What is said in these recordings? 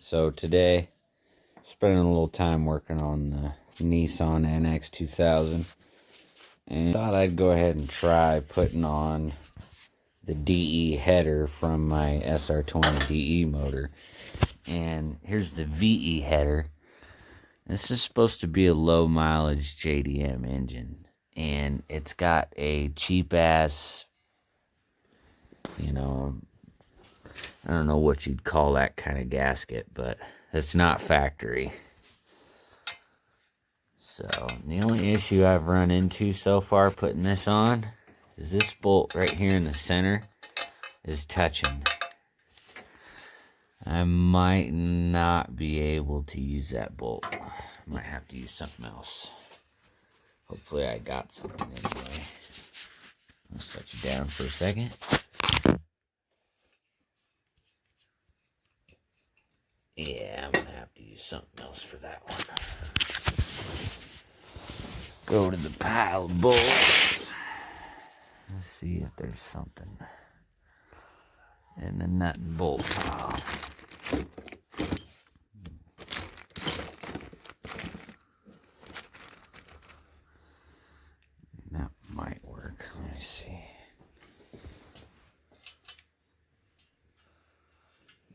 So today, spending a little time working on the Nissan NX 2000, and thought I'd go ahead and try putting on the DE header from my SR20 DE motor. And here's the VE header. This is supposed to be a low mileage JDM engine, and it's got a cheap ass, I don't know what you'd call that kind of gasket, but it's not factory. So the only issue I've run into so far putting this on is this bolt right here in the center is touching. I might not be able to use that bolt. I might have to use something else. Hopefully I got something anyway. I'll set you down for a second. Yeah, I'm gonna have to use something else for that one. Go to the pile of bolts. Let's see if there's something in the nut and bolt pile. That might work. Let me see.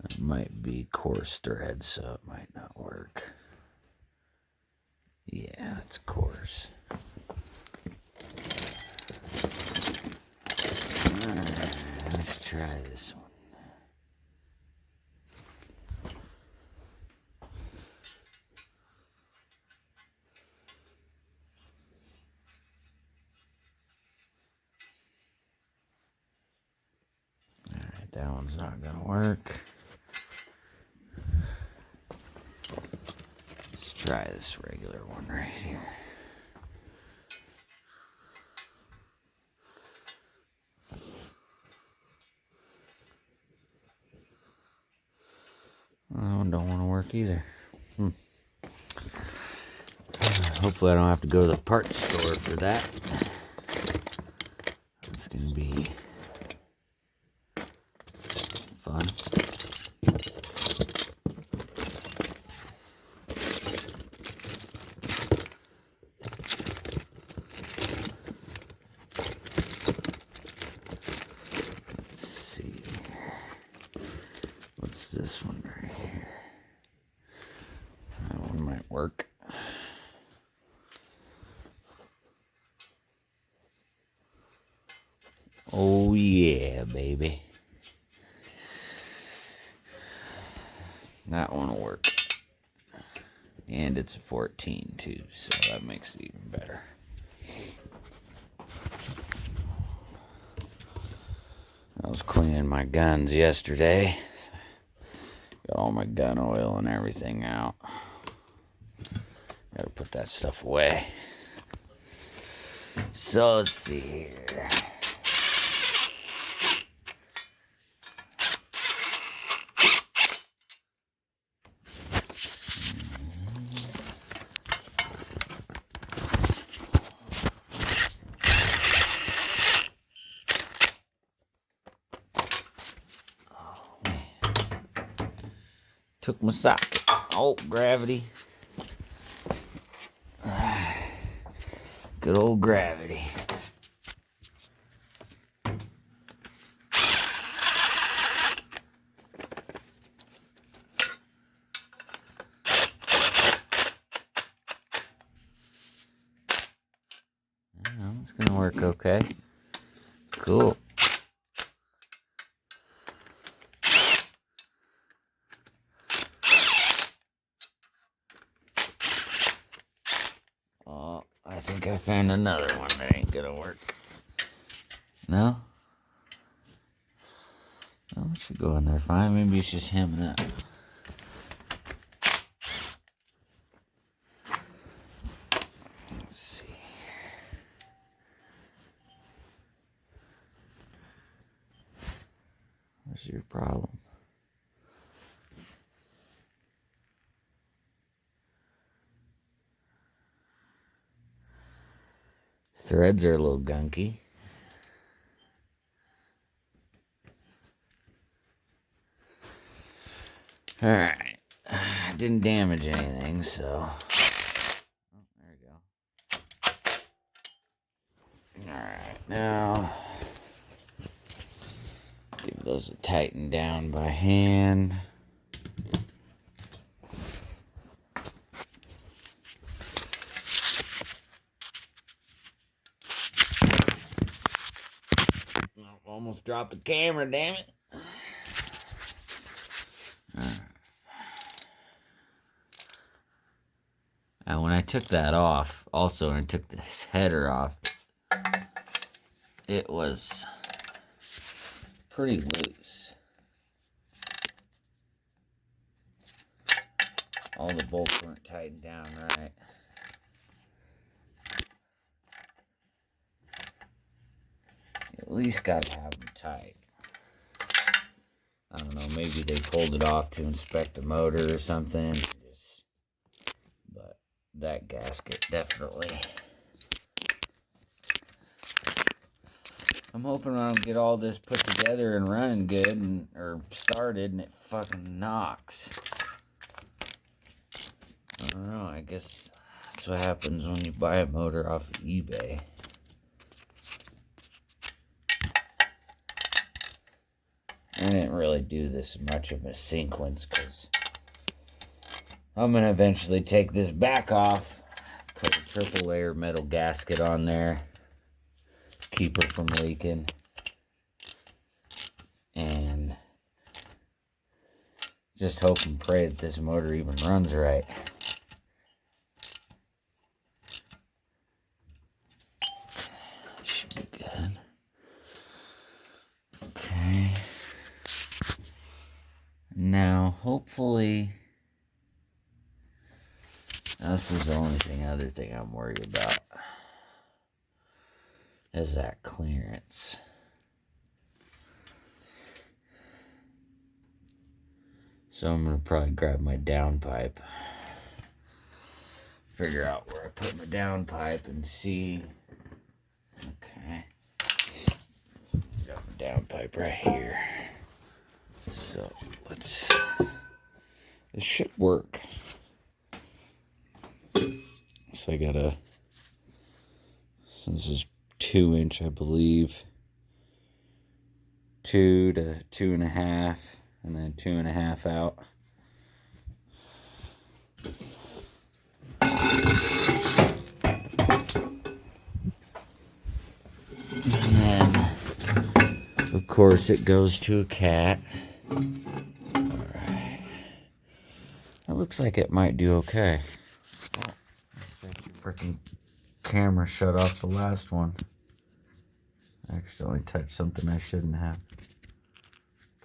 That might be coarse thread, so it might not work. Yeah, it's coarse. Let's try this one. Alright, that one's not gonna work. Let's try this regular one right here. That one don't want to work either. Hopefully I don't have to go to the parts store for that. That's going to be fun. Let's see. What's this one right here? That one might work. Oh yeah, baby. That one will work. And it's a 14 too, so that makes it even better. I was cleaning my guns yesterday. Got all my gun oil and everything out. Gotta put that stuff away. So let's see here. Took my socket. Oh, gravity. Good old gravity. Well, it's gonna work okay. Cool. Oh, I think I found another one that ain't gonna work. No? Well, it should go in there fine. Maybe it's just hemming up. Let's see. What's your problem? Threads are a little gunky. Alright, it didn't damage anything, so. Oh, there we go. Alright, now give those a tighten down by hand. Almost dropped the camera, damn it. And when I took that off, also, and I took this header off, it was pretty loose. All the bolts weren't tightened down right. At least got to have them tight. I don't know, maybe they pulled it off to inspect the motor or something. But that gasket definitely. I'm hoping I'll get all this put together and running good, or started, and it fucking knocks. I don't know, I guess that's what happens when you buy a motor off of eBay. I didn't really do this much of a sequence because I'm going to eventually take this back off, put a triple layer metal gasket on there, keep her from leaking, and just hope and pray that this motor even runs right. Should be good. Okay. Now, hopefully, this is the only other thing I'm worried about, is that clearance. So I'm going to probably grab my downpipe, figure out where I put my downpipe and see. Okay. Got my downpipe right here. So this should work. So I got this is 2-inch, I believe, 2 to 2.5, and then 2.5 out. And then, of course, it goes to a cat. Alright. That looks like it might do okay. Oh, freaking camera shut off the last one. I accidentally touched something I shouldn't have.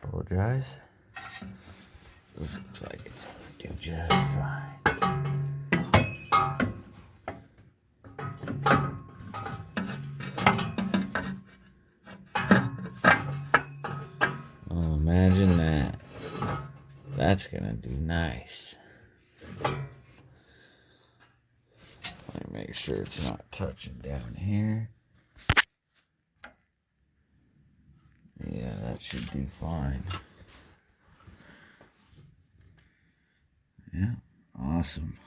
Apologize. This looks like it's gonna do just fine. Oh, imagine that. That's gonna do nice. Let me make sure it's not touching down here. Yeah, that should do fine. Yeah, awesome.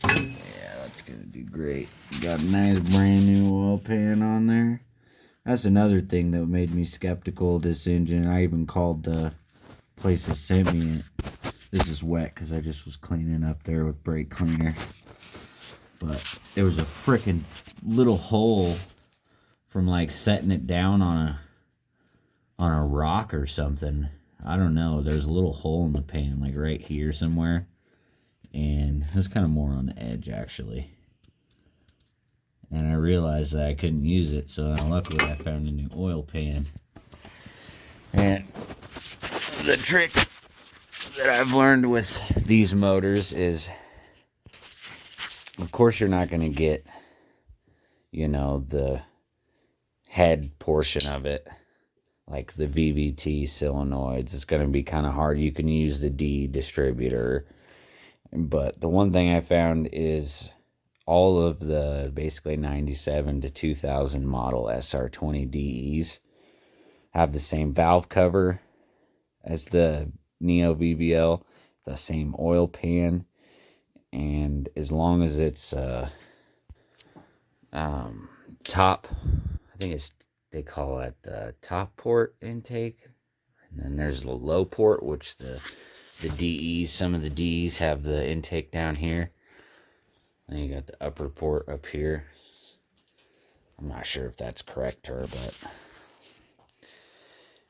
Yeah, that's gonna do great. Got a nice brand new oil pan on there. That's another thing that made me skeptical of this engine. I even called the place that sent me it. This is wet because I just was cleaning up there with brake cleaner. But there was a freaking little hole from like setting it down on a rock or something. I don't know. There's a little hole in the pan, like right here somewhere. And it was kind of more on the edge, actually. And I realized that I couldn't use it, so luckily I found a new oil pan. And the trick that I've learned with these motors is, of course, you're not going to get, you know, the head portion of it, like the VVT solenoids. It's going to be kind of hard. You can use the D distributor. But the one thing I found is all of the basically 97 to 2000 model Sr20ves have the same valve cover as the Neo VBL, the same oil pan, and as long as it's top, I think it's, they call it the top port intake, and then there's the low port, which the DEs, some of the DEs have the intake down here. Then you got the upper port up here. I'm not sure if that's correct, but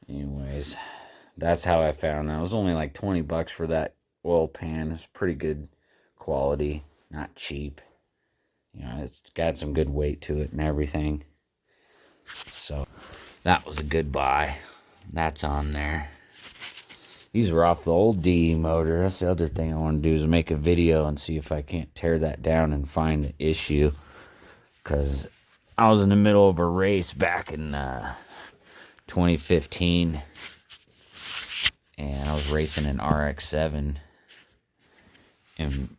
anyways, that's how I found that. It was only like 20 bucks for that oil pan. It's pretty good quality, not cheap. You know, it's got some good weight to it and everything. So that was a good buy. That's on there. These were off the old DE motor. That's the other thing I want to do, is make a video and see if I can't tear that down and find the issue. Because I was in the middle of a race back in 2015. And I was racing an RX-7. And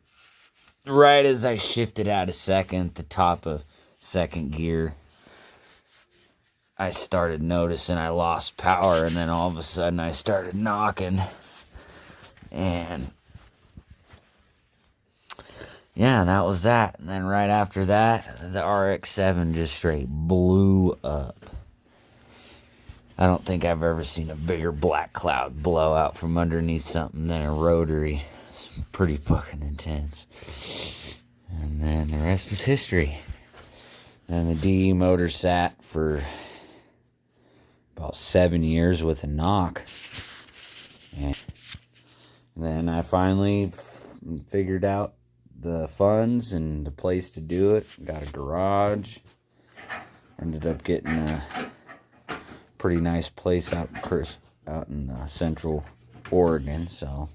right as I shifted out of second, the top of second gear, I started noticing I lost power, and then all of a sudden I started knocking. And yeah, that was that. And then right after that, the RX-7 just straight blew up. I don't think I've ever seen a bigger black cloud blow out from underneath something than a rotary. It's pretty fucking intense. And then the rest is history. And the DE motor sat for about 7 years with a knock. And then I finally figured out the funds and the place to do it. Got a garage. Ended up getting a pretty nice place out in Central Oregon. So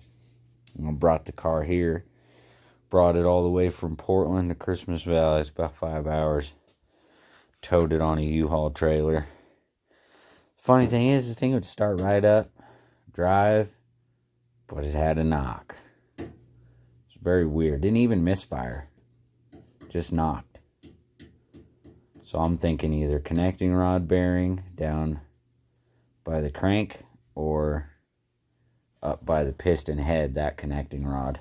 I brought the car here. Brought it all the way from Portland to Christmas Valley. It's about 5 hours. Towed it on a U-Haul trailer. Funny thing is, the thing would start right up, drive, but it had a knock. It's very weird. Didn't even misfire. Just knocked. So I'm thinking either connecting rod bearing down by the crank or up by the piston head, that connecting rod.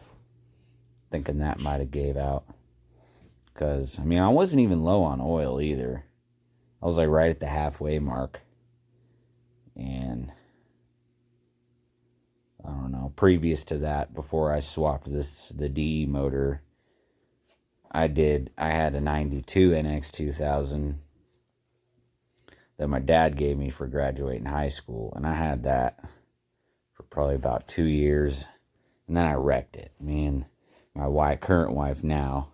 Thinking that might have gave out. Because, I mean, I wasn't even low on oil either. I was like right at the halfway mark. And I don't know, previous to that, before I swapped the DE motor, I had a 92 NX2000 that my dad gave me for graduating high school. And I had that for probably about 2 years. And then I wrecked it. Me and my current wife now,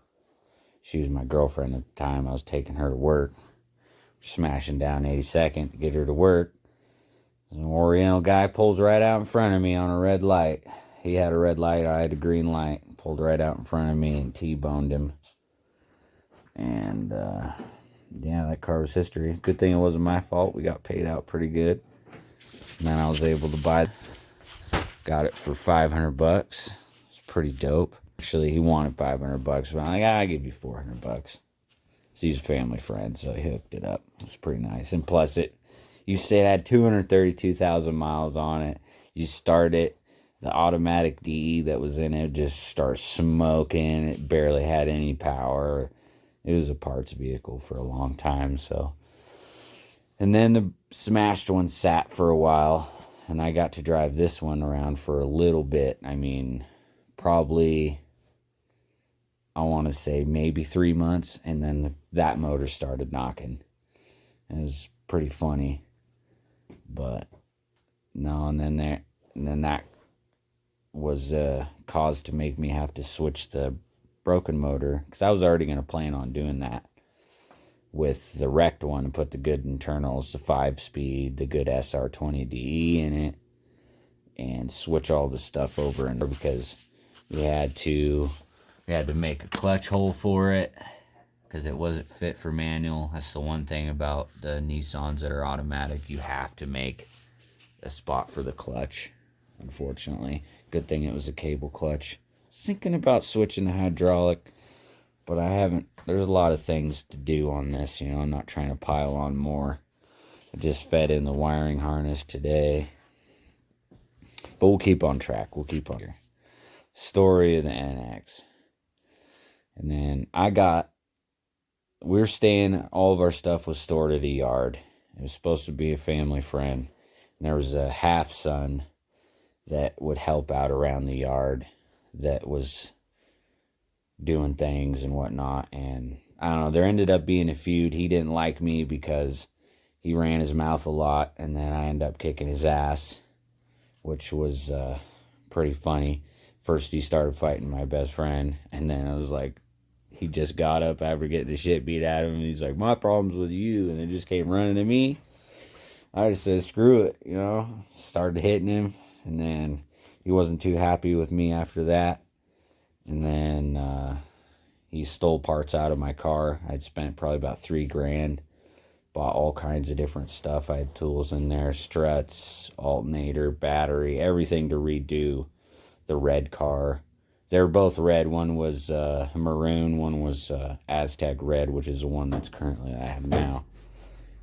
she was my girlfriend at the time. I was taking her to work, smashing down 82nd to get her to work. An Oriental guy pulls right out in front of me on a red light. He had a red light, I had a green light. Pulled right out in front of me and T-boned him. And, yeah, that car was history. Good thing it wasn't my fault. We got paid out pretty good. And then I was able to buy it. Got it for 500 bucks. It's pretty dope. Actually, he wanted 500 bucks, but I'm like, I'll give you 400 bucks. So he's a family friend, so he hooked it up. It was pretty nice. And plus, you say it had 232,000 miles on it. You start it, the automatic DE that was in it just starts smoking. It barely had any power. It was a parts vehicle for a long time. So, and then the smashed one sat for a while, and I got to drive this one around for a little bit. I mean, probably, I want to say maybe 3 months, and then that motor started knocking. It was pretty funny. But no, and then that was cause to make me have to switch the broken motor, because I was already going to plan on doing that with the wrecked one and put the good internals, the 5-speed, the good SR20DE in it, and switch all the stuff over, and because we had to make a clutch hole for it because it wasn't fit for manual. That's the one thing about the Nissans that are automatic. You have to make a spot for the clutch, unfortunately. Good thing it was a cable clutch. I was thinking about switching to hydraulic, but I haven't. There's a lot of things to do on this, I'm not trying to pile on more. I just fed in the wiring harness today. But we'll keep on track. We'll keep on here. Story of the NX. And then we're staying, all of our stuff was stored at a yard. It was supposed to be a family friend. And there was a half-son that would help out around the yard that was doing things and whatnot. And I don't know, there ended up being a feud. He didn't like me because he ran his mouth a lot, and then I ended up kicking his ass, which was pretty funny. First he started fighting my best friend, and then I was like, he just got up after getting the shit beat out of him, and he's like, my problem's with you, and then just came running at me. I just said, screw it, you know, started hitting him, and then he wasn't too happy with me after that, and then he stole parts out of my car. I'd spent probably about $3,000, bought all kinds of different stuff. I had tools in there, struts, alternator, battery, everything to redo the red car. They were both red. One was maroon, one was Aztec red, which is the one that's currently I have now.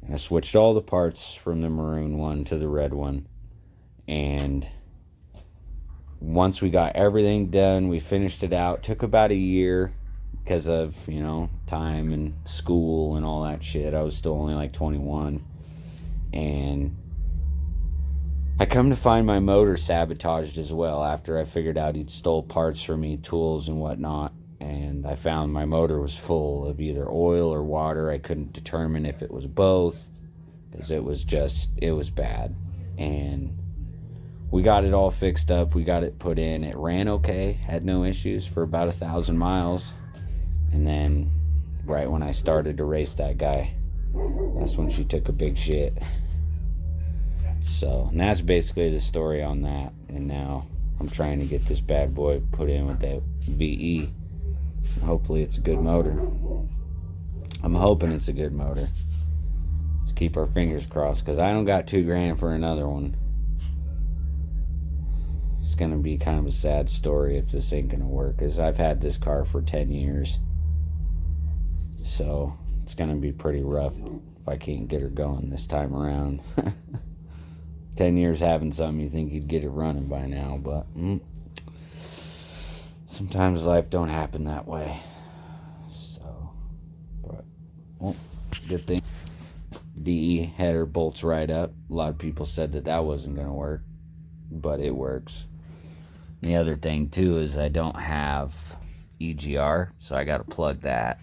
And I switched all the parts from the maroon one to the red one. And once we got everything done, we finished it out. Took about a year because of, you know, time and school and all that shit. I was still only like 21. And I come to find my motor sabotaged as well after I figured out he'd stole parts from me, tools and whatnot. And I found my motor was full of either oil or water. I couldn't determine if it was both because it was bad. And we got it all fixed up. We got it put in. It ran okay. Had no issues for about 1,000 miles. And then right when I started to race that guy, that's when she took a big shit. So, and that's basically the story on that. And now I'm trying to get this bad boy put in with that VE. And hopefully it's a good motor. I'm hoping it's a good motor. Let's keep our fingers crossed, because I don't got $2,000 for another one. It's going to be kind of a sad story if this ain't going to work, because I've had this car for 10 years. So it's going to be pretty rough if I can't get her going this time around. 10 years having something, you think you'd get it running by now, but sometimes life don't happen that way. So, but, well, good thing DE header bolts right up. A lot of people said that wasn't going to work, but it works. The other thing too is I don't have EGR, so I got to plug that.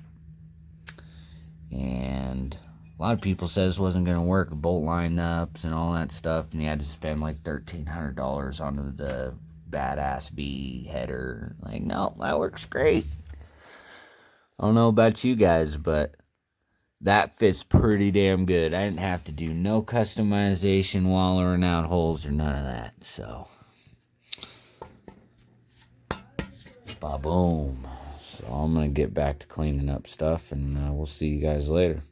And a lot of people said this wasn't going to work, bolt lineups and all that stuff, and you had to spend like $1,300 on the badass V header. Like, no, that works great. I don't know about you guys, but that fits pretty damn good. I didn't have to do no customization, wallering out holes, or none of that. So, ba-boom. So I'm going to get back to cleaning up stuff, and we'll see you guys later.